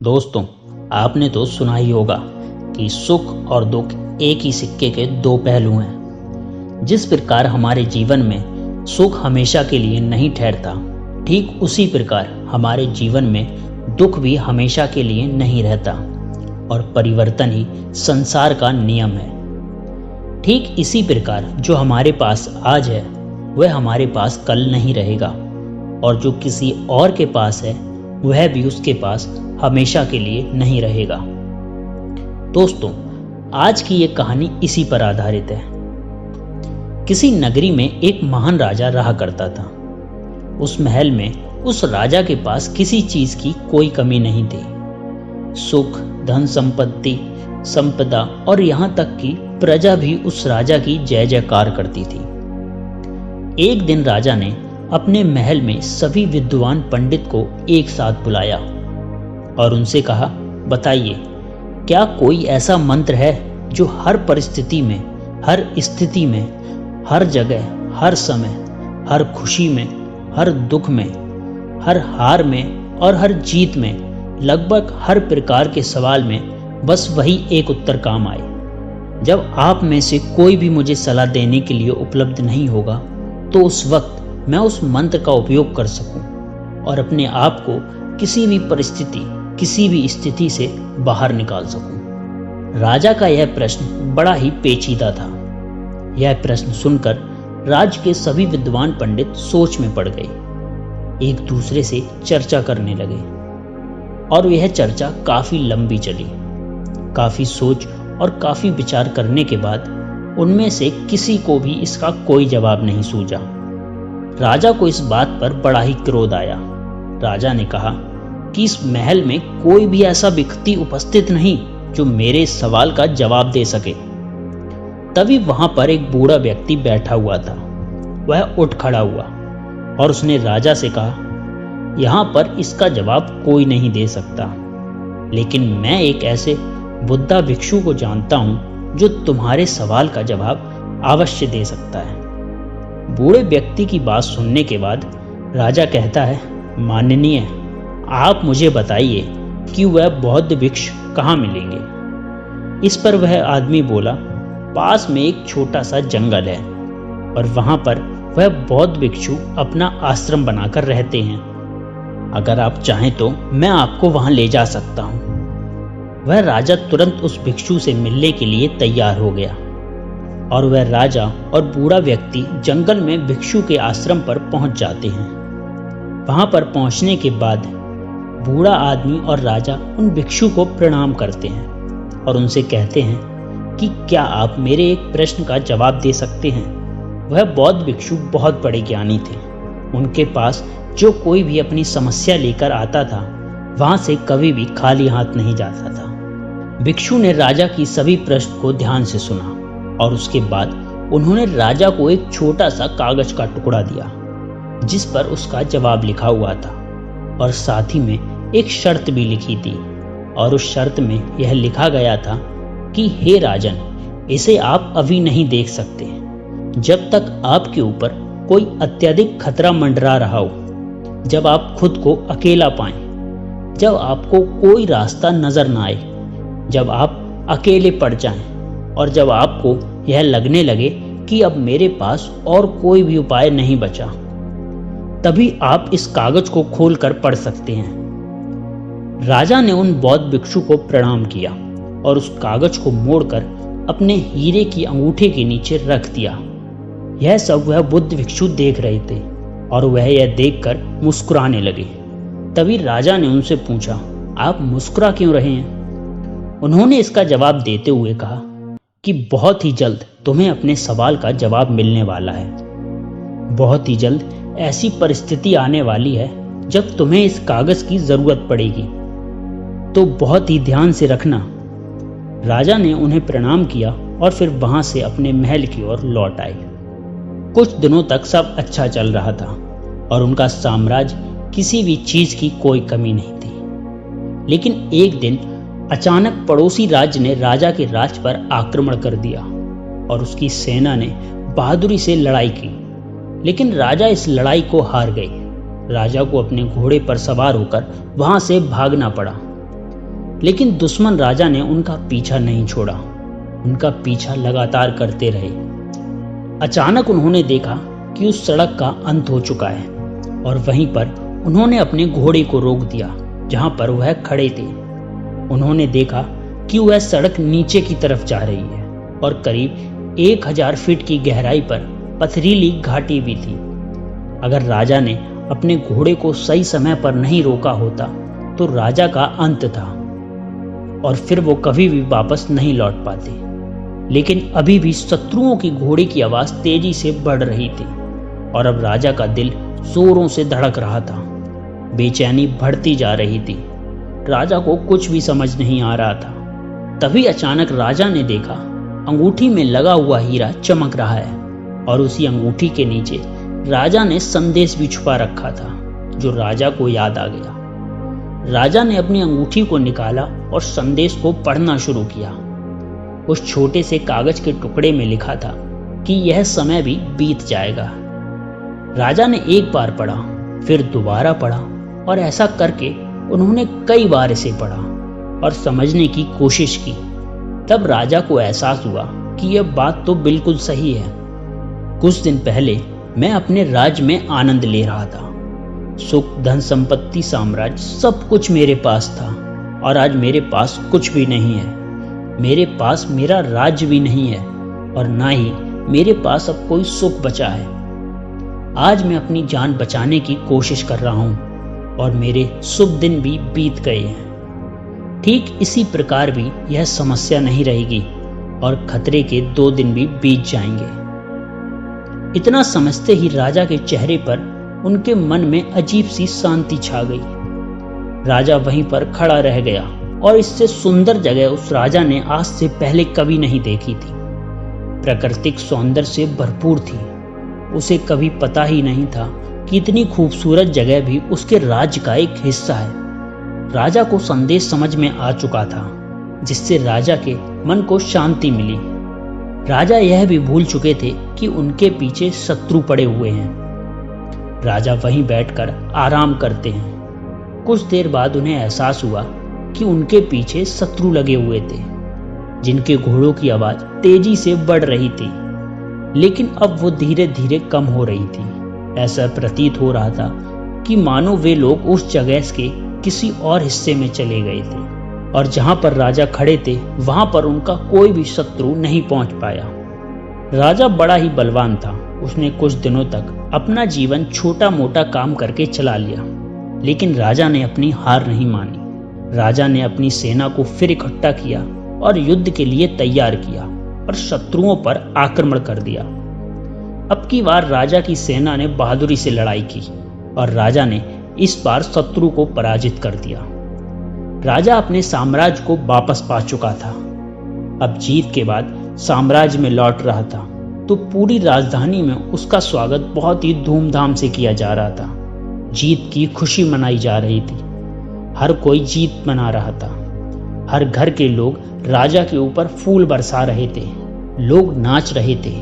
दोस्तों, आपने तो सुना ही होगा कि सुख और दुख एक ही सिक्के के दो पहलू हैं। जिस प्रकार हमारे जीवन में सुख हमेशा के लिए नहीं ठहरता, ठीक उसी प्रकार हमारे जीवन में दुख भी हमेशा के लिए नहीं रहता और परिवर्तन ही संसार का नियम है। ठीक इसी प्रकार जो हमारे पास आज है वह हमारे पास कल नहीं रहेगा और जो किसी और के पास है वह भी उसके पास हमेशा के लिए नहीं रहेगा। दोस्तों, आज की ये कहानी इसी पर आधारित है। किसी नगरी में एक महान राजा रहा करता था। उस महल में उस राजा के पास किसी चीज की कोई कमी नहीं थी। सुख, धन संपत्ति, संपदा और यहाँ तक कि प्रजा भी उस राजा की जय जयकार करती थी। एक दिन राजा ने अपने महल में सभी विद्वान पंडित को एक साथ बुलाया और उनसे कहा, बताइए, क्या कोई ऐसा मंत्र है जो हर परिस्थिति में, हर स्थिति में, हर जगह, हर समय, हर खुशी में, हर दुख में, हर हार में और हर जीत में, लगभग हर प्रकार के सवाल में बस वही एक उत्तर काम आए। जब आप में से कोई भी मुझे सलाह देने के लिए उपलब्ध नहीं होगा तो उस वक्त मैं उस मंत्र का उपयोग कर सकूं और अपने आप को किसी भी परिस्थिति, किसी भी स्थिति से बाहर निकाल सकूं। राजा का यह प्रश्न बड़ा ही पेचीदा था। यह प्रश्न सुनकर राज्य के सभी विद्वान पंडित सोच में पड़ गए, एक दूसरे से चर्चा करने लगे और यह चर्चा काफी लंबी चली। काफी सोच और काफी विचार करने के बाद उनमें से किसी को भी इसका कोई जवाब नहीं सूझा। राजा को इस बात पर बड़ा ही क्रोध आया। राजा ने कहा कि इस महल में कोई भी ऐसा व्यक्ति उपस्थित नहीं जो मेरे सवाल का जवाब दे सके। तभी वहां पर एक बूढ़ा व्यक्ति बैठा हुआ था। वह उठ खड़ा हुआ और उसने राजा से कहा, यहां पर इसका जवाब कोई नहीं दे सकता, लेकिन मैं एक ऐसे बुद्धा भिक्षु को जानता हूं जो तुम्हारे सवाल का जवाब अवश्य दे सकता है। बूढ़े व्यक्ति की बात सुनने के बाद राजा कहता है, माननीय, आप मुझे बताइए कि वह बौद्ध भिक्षु कहाँ मिलेंगे। इस पर वह आदमी बोला, पास में एक छोटा सा जंगल है और वहां पर वह बौद्ध भिक्षु अपना आश्रम बनाकर रहते हैं। अगर आप चाहें तो मैं आपको वहां ले जा सकता हूं। वह राजा तुरंत उस भिक्षु से मिलने के लिए तैयार हो गया और वह राजा और बूढ़ा व्यक्ति जंगल में भिक्षु के आश्रम पर पहुंच जाते हैं। वहां पर पहुंचने के बाद बूढ़ा आदमी और राजा उन भिक्षु को प्रणाम करते हैं और उनसे कहते हैं कि क्या आप मेरे एक प्रश्न का जवाब दे सकते हैं। वह बौद्ध भिक्षु बहुत बड़े ज्ञानी थे। उनके पास जो कोई भी अपनी समस्या लेकर आता था वहां से कभी भी खाली हाथ नहीं जाता था। भिक्षु ने राजा की सभी प्रश्न को ध्यान से सुना और उसके बाद उन्होंने राजा को एक छोटा सा कागज का टुकड़ा दिया जिस पर उसका जवाब लिखा हुआ था और साथ ही में एक शर्त भी लिखी थी और उस शर्त में यह लिखा गया था कि हे राजन, इसे आप अभी नहीं देख सकते जब तक आपके ऊपर कोई अत्यधिक खतरा मंडरा रहा हो, जब आप खुद को अकेला पाएं, जब आपको कोई रास्ता नजर ना आए, जब आप अकेले पड़ जाएं और जब आपको यह लगने लगे कि अब मेरे पास और कोई भी उपाय नहीं बचा, तभी आप इस कागज को खोलकर पढ़ सकते हैं। राजा ने उन बौद्ध भिक्षु को प्रणाम किया और उस कागज को मोड़कर अपने हीरे की अंगूठे के नीचे रख दिया। यह सब वह बुद्ध भिक्षु देख रहे थे और वह यह देखकर मुस्कुराने लगे। तभी राजा ने उनसे पूछा, आप मुस्कुरा क्यों रहे हैं। उन्होंने इसका जवाब देते हुए कहा कि बहुत ही जल्द तुम्हें अपने सवाल का जवाब मिलने वाला है। बहुत ही जल्द ऐसी परिस्थिति आने वाली है जब तुम्हें इस कागज की जरूरत पड़ेगी, तो बहुत ही ध्यान से रखना। राजा ने उन्हें प्रणाम किया और फिर वहां से अपने महल की ओर लौट आए। कुछ दिनों तक सब अच्छा चल रहा था और उनका साम्राज्य किसी भी चीज की कोई कमी नहीं थी। लेकिन एक दिन अचानक पड़ोसी राज्य ने राजा के राज्य पर आक्रमण कर दिया और उसकी सेना ने बहादुरी से लड़ाई की, लेकिन राजा इस लड़ाई को हार गए। राजा को अपने घोड़े पर सवार होकर वहां से भागना पड़ा। लेकिन दुश्मन राजा ने उनका पीछा नहीं छोड़ा, उनका पीछा लगातार करते रहे। अचानक उन्होंने देखा कि उस सड़क का अंत हो चुका है और वहीं पर उन्होंने अपने घोड़े को रोक दिया जहां पर वह खड़े थे। उन्होंने देखा कि वह सड़क नीचे की तरफ जा रही है और करीब 1000 फीट की गहराई पर पथरीली घाटी भी थी। अगर राजा ने अपने घोड़े को सही समय पर नहीं रोका होता तो राजा का अंत था और फिर वो कभी भी वापस नहीं लौट पाते। लेकिन अभी भी शत्रुओं की घोड़े की आवाज तेजी से बढ़ रही थी और अब राजा का दिल जोरों से धड़क रहा था। बेचैनी बढ़ती जा रही थी। राजा को कुछ भी समझ नहीं आ रहा था। तभी अचानक राजा ने देखा अंगूठी में लगा हुआ हीरा चमक रहा है और उसी अंगूठी के नीचे राजा ने संदेश भी छुपा रखा था जो राजा को याद आ गया। राजा ने अपनी अंगूठी को निकाला और संदेश को पढ़ना शुरू किया। उस छोटे से कागज के टुकड़े में लिखा था कि यह समय भी बीत जाएगा। राजा ने एक बार पढ़ा, फिर दोबारा पढ़ा और ऐसा करके उन्होंने कई बार इसे पढ़ा और समझने की कोशिश की। तब राजा को एहसास हुआ कि यह बात तो बिल्कुल सही है। कुछ दिन पहले मैं अपने राज्य में आनंद ले रहा था। सुख, धन, संपत्ति, साम्राज्य सब कुछ मेरे पास था और आज मेरे पास कुछ भी नहीं है। मेरे पास मेरा राज्य भी नहीं है और ना ही मेरे पास अब कोई सुख बचा है। आज मैं अपनी जान बचाने की कोशिश कर रहा हूं और मेरे शुभ दिन भी बीत गए हैं। ठीक इसी प्रकार भी यह समस्या नहीं रहेगी और खतरे के 2 दिन भी बीत जाएंगे। इतना समझते ही राजा के चेहरे पर उनके मन में अजीब सी शांति छा गई। राजा वहीं पर खड़ा रह गया और इससे सुंदर जगह उस राजा ने आज से पहले कभी नहीं देखी थी। प्राकृतिक सौंदर्य से भरपूर थी। उसे कभी पता ही नहीं था कि इतनी खूबसूरत जगह भी उसके राज्य का एक हिस्सा है। राजा को संदेश समझ में आ चुका था जिससे राजा के मन को शांति मिली। राजा यह भी भूल चुके थे कि उनके पीछे शत्रु पड़े हुए हैं। राजा वहीं बैठकर आराम करते हैं। कुछ देर बाद उन्हें एहसास हुआ कि उनके पीछे शत्रु लगे हुए थे जिनके घोड़ों की आवाज तेजी से बढ़ रही थी, लेकिन अब वो धीरे धीरे कम हो रही थी। ऐसा प्रतीत हो रहा था कि मानो वे लोग उस जगह के किसी और हिस्से में चले गए थे और जहां पर राजा खड़े थे वहां पर उनका कोई भी शत्रु नहीं पहुंच पाया। राजा बड़ा ही बलवान था। उसने कुछ दिनों तक अपना जीवन छोटा मोटा काम करके चला लिया, लेकिन राजा ने अपनी हार नहीं मानी। राजा ने अपनी सेना को फिर इकट्ठा किया और युद्ध के लिए तैयार किया और शत्रुओं पर आक्रमण कर दिया। अब की बार राजा की सेना ने बहादुरी से लड़ाई की और राजा ने इस बार शत्रु को पराजित कर दिया। राजा अपने साम्राज्य को वापस पा चुका था। अब जीत के बाद साम्राज्य में लौट रहा था तो पूरी राजधानी में उसका स्वागत बहुत ही धूमधाम से किया जा रहा था। जीत की खुशी मनाई जा रही थी। हर कोई जीत मना रहा था। हर घर के लोग राजा के ऊपर फूल बरसा रहे थे। लोग नाच रहे थे।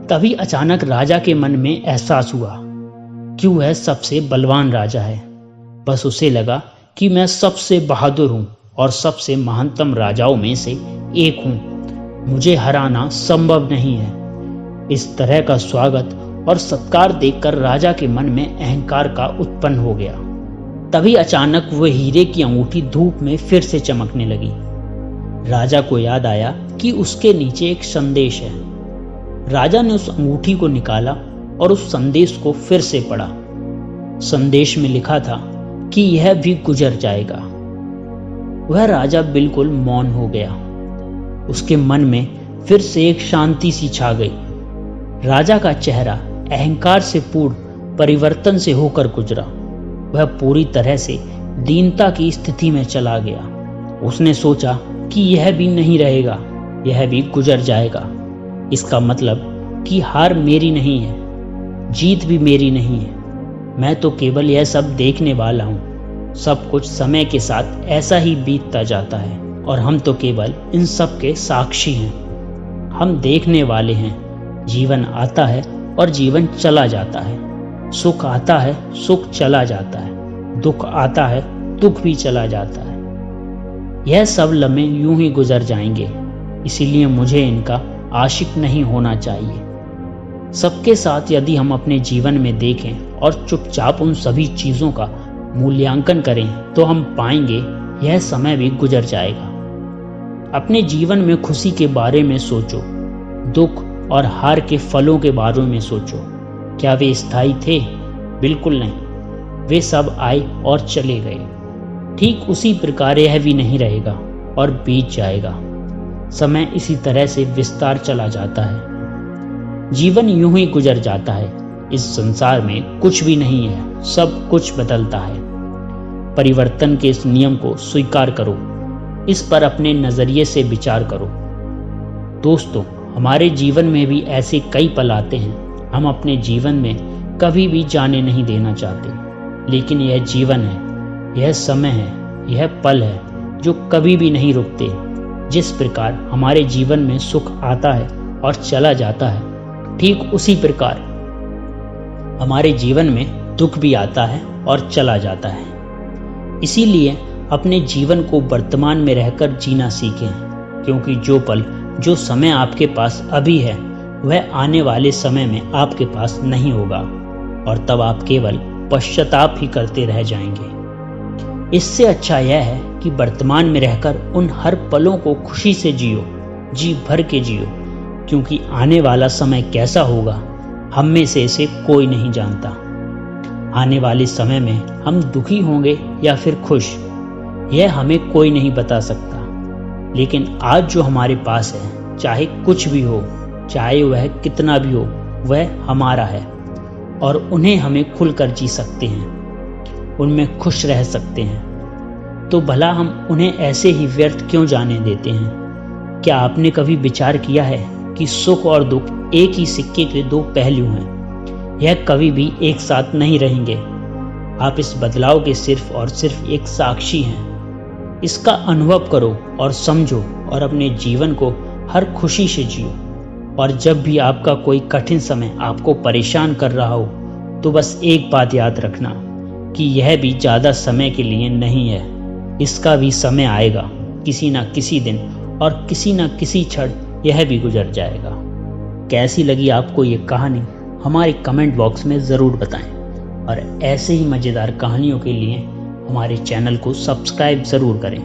तभी अचानक राजा के मन में एहसास हुआ कि वह सबसे बलवान राजा है। बस उसे लगा कि मैं सबसे बहादुर हूं और सबसे महानतम राजाओं में से एक हूं। मुझे हराना संभव नहीं है। इस तरह का स्वागत और सत्कार देखकर राजा के मन में अहंकार का उत्पन्न हो गया। तभी अचानक वह हीरे की अंगूठी धूप में फिर से चमकने लगी। राजा को याद आया कि उसके नीचे एक संदेश है। राजा ने उस अंगूठी को निकाला और उस संदेश को फिर से पढ़ा। संदेश में लिखा था कि यह भी गुजर जाएगा। वह राजा बिल्कुल मौन हो गया। उसके मन में फिर से एक शांति सी छा गई। राजा का चेहरा अहंकार से पूर्ण परिवर्तन से होकर गुजरा। वह पूरी तरह से दीनता की स्थिति में चला गया। उसने सोचा कि यह भी नहीं रहेगा, यह भी गुजर जाएगा। इसका मतलब कि हार मेरी नहीं है, जीत भी मेरी नहीं है। मैं तो केवल यह सब देखने वाला हूँ। सब कुछ समय के साथ ऐसा ही बीतता जाता है और हम तो केवल इन सब के साक्षी हैं। हम देखने वाले हैं। जीवन आता है और जीवन चला जाता है। सुख आता है, सुख चला जाता है। दुख आता है, दुख भी चला जाता है। यह सब लम्हे यूं ही गुजर जाएंगे, इसीलिए मुझे इनका आशिक नहीं होना चाहिए। सबके साथ यदि हम अपने जीवन में देखें और चुपचाप उन सभी चीज़ों का मूल्यांकन करें तो हम पाएंगे यह समय भी गुजर जाएगा। अपने जीवन में खुशी के बारे में सोचो, दुख और हार के फलों के बारे में सोचो। क्या वे स्थायी थे? बिल्कुल नहीं, वे सब आए और चले गए। ठीक उसी प्रकार यह भी नहीं रहेगा और बीत जाएगा। समय इसी तरह से विस्तार चला जाता है, जीवन यूं ही गुजर जाता है। इस संसार में कुछ भी नहीं है, सब कुछ बदलता है। परिवर्तन के इस नियम को स्वीकार करो, इस पर अपने नजरिए से विचार करो। दोस्तों, हमारे जीवन में भी ऐसे कई पल आते हैं हम अपने जीवन में कभी भी जाने नहीं देना चाहते, लेकिन यह जीवन है, यह समय है, यह पल है जो कभी भी नहीं रुकते। जिस प्रकार हमारे जीवन में सुख आता है और चला जाता है, ठीक उसी प्रकार हमारे जीवन में दुख भी आता है और चला जाता है। इसीलिए अपने जीवन को वर्तमान में रहकर जीना सीखें, क्योंकि जो पल, जो समय आपके पास अभी है, वह आने वाले समय में आपके पास नहीं होगा और तब आप केवल पश्चाताप ही करते रह जाएंगे। इससे अच्छा यह है कि वर्तमान में रहकर उन हर पलों को खुशी से जियो, जी भर के जियो, क्योंकि आने वाला समय कैसा होगा हम में से इसे कोई नहीं जानता। आने वाले समय में हम दुखी होंगे या फिर खुश, यह हमें कोई नहीं बता सकता। लेकिन आज जो हमारे पास है, चाहे कुछ भी हो, चाहे वह कितना भी हो, वह हमारा है और उन्हें हमें खुलकर जी सकते हैं, उनमें खुश रह सकते हैं। तो भला हम उन्हें ऐसे ही व्यर्थ क्यों जाने देते हैं? क्या आपने कभी विचार किया है कि सुख और दुख एक ही सिक्के के दो पहलू हैं? यह कभी भी एक साथ नहीं रहेंगे। आप इस बदलाव के सिर्फ और सिर्फ एक साक्षी हैं। इसका अनुभव करो और समझो और अपने जीवन को हर खुशी से जियो। और जब भी आपका कोई कठिन समय आपको परेशान कर रहा हो, तो बस एक बात याद रखना कि यह भी ज़्यादा समय के लिए नहीं है। इसका भी समय आएगा, किसी न किसी दिन और किसी न किसी क्षण यह भी गुजर जाएगा। कैसी लगी आपको ये कहानी हमारे कमेंट बॉक्स में ज़रूर बताएं और ऐसे ही मज़ेदार कहानियों के लिए हमारे चैनल को सब्सक्राइब ज़रूर करें।